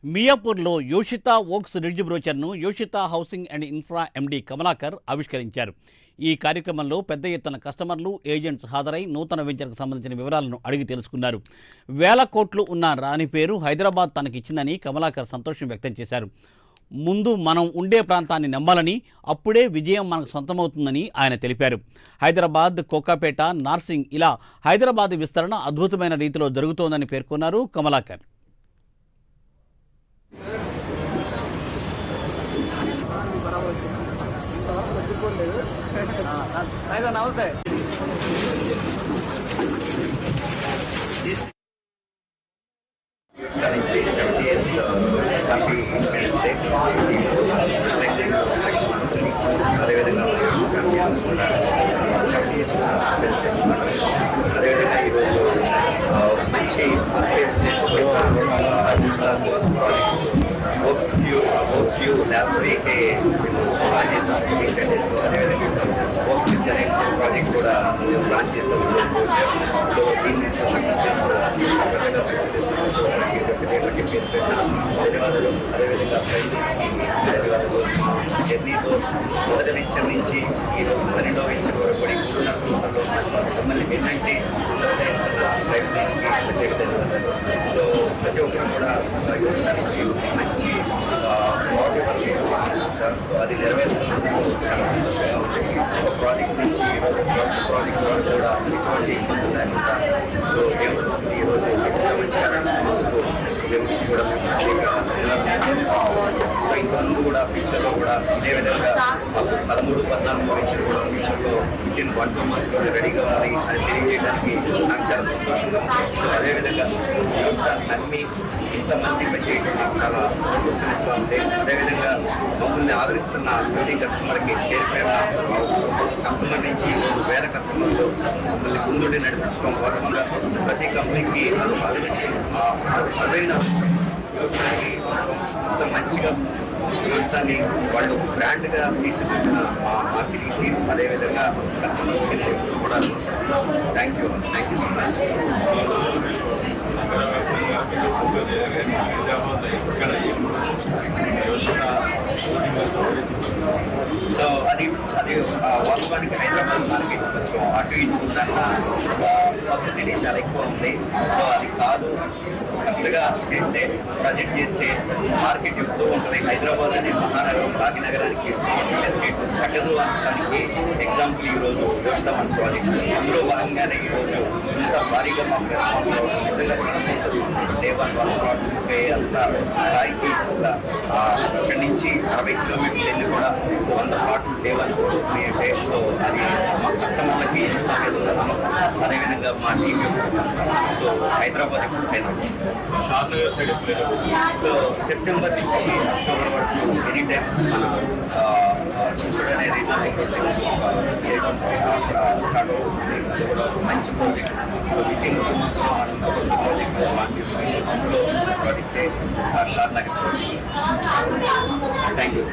మియాపూర్లో Yoshitha Vox Ridge బ్రోచర్ను Yoshitha housing and infra MD Kamalakar ఆవిష్కరించారు. ఈ కార్యక్రమంలో పెద్ద ఎత్తున కస్టమర్లు, ఏజెంట్స్ హాజరై నూతన వెంచర్కు సంబంధించిన వివరాలను అడిగి తెలుసుకున్నారు. వేల కోట్లు ఉన్న రాణి పేరు హైదరాబాద్ తనకిచ్చిందని కమలాకర్ సంతోషం వ్యక్తం చేశారు. ముందు మనం ఉండే ప్రాంతాన్ని నమ్మాలని, అప్పుడే విజయం మనకు సొంతమవుతుందని ఆయన తెలిపారు. హైదరాబాద్, కోకాపేట, నార్సింగ్ ఇలా హైదరాబాద్ విస్తరణ అద్భుతమైన రీతిలో జరుగుతోందని పేర్కొన్నారు కమలాకర్. నమస్తే. అదేవిధంగా ఈరోజు మంచి works view last week plan చేసాం. అదేవిధంగా వర్క్స్ ప్రాజెక్ట్ కూడా ప్లాన్ చేసాం. సో దీన్ని సక్సెస్ చేస్తున్నాం. సక్సెస్ చేస్తున్నాం. ధన్యవాదాలు. అదేవిధంగా ధన్యవాదాలు. జర్నీతో మొదటి వెంచర్ నుంచి ఈరోజు 12వ వెంచర్ వరకు కూడా ఇప్పుడున్న సంవత్సరంలో మిమ్మల్ని ఏంటంటే చేస్తున్న ప్రయత్నానికి ప్రత్యేక ధన్యవాదాలు. సో ప్రతి ఒక్కరు కూడా యోచనకి మంచి సో అది నెరవేరుతున్నందుకు చాలా సంతోషంగా ఉంటుంది. ఒక ప్రాజెక్ట్ నుంచి ప్రాజెక్ట్ వాళ్ళు కూడా ఎటువంటి ఇబ్బందులు లేకుండా సో దేవుడు ఈరోజు మంచిగా దేవుడికి కూడా సో ఇంతకుముందు కూడా ఫ్యూచర్లో కూడా ఇదే విధంగా 13-14 వెంచర్ కూడా ఫ్యూచర్లో వితిన్ 1-2 months రెడీ కావాలి అని తెలియజేయడానికి నాకు చాలా సంతోషంగా ఉంది. సో అదేవిధంగా అన్ని ఇంతమంది పనిచేయడానికి చాలా సంతోషిస్తూ ఉంది. అదేవిధంగా మమ్మల్ని ఆదరిస్తున్న ప్రతి కస్టమర్కి పేరు కస్టమర్ నుంచి వేల కస్టమర్లు మమ్మల్ని ముందుండి నడిపించడం కోసంగా ప్రతి కంపెనీకి అదైన యోచనకి అంత మంచిగా యోచనని వాళ్ళు బ్రాండ్గా తీర్చిదిద్దిన మార్కెటింగ్ టీమ్, అదేవిధంగా కస్టమర్స్కి కూడా thank you so much. So అది వాస్తవానికి హైదరాబాద్ మార్కెట్ కొంచెం అటు ఇటు ఉందన్న పబ్లిసిటీ చాలా ఎక్కువ ఉంది. సో అది కాదు, కరెక్ట్గా చేస్తే ప్రాజెక్ట్ చేస్తే మార్కెట్ ఎక్కుతూ ఉంటుంది. హైదరాబాద్ అనే మహానగరం భాగ్యనగరానికి ఎస్టేట్ తగ్గదు అనడానికి ఎగ్జాంపుల్ ఈరోజు వస్తాం ప్రాజెక్ట్స్. అందులో భాగంగానే ఈరోజు ఇంత భారీగా మా రెస్పాన్స్ నిజంగా చాలా సంతోషం. దేవన్ 140 అంత స్థాయికి అక్కడి నుంచి 60 కిలోమీటర్లు వెళ్ళి కూడా 100 ప్లాట్లు దేవన్ అంటే సో అది మా కస్టమర్లకి నమ్మకం. అదేవిధంగా మా టీం యొక్క కష్టం. సో హైదరాబాద్ సో సెప్టెంబర్ నుంచి అక్టోబర్ వరకు ఎనీ టైం మనం చించుడు అనేది స్టార్ట్ అవుతుంది. అది కూడా మంచి ప్రాజెక్ట్. సో వితిన్ 2 months మనం ప్రాజెక్ట్ ప్లాన్ చేసుకుని అందులో ప్రాజెక్టే షాద్ నగర్. Thank you.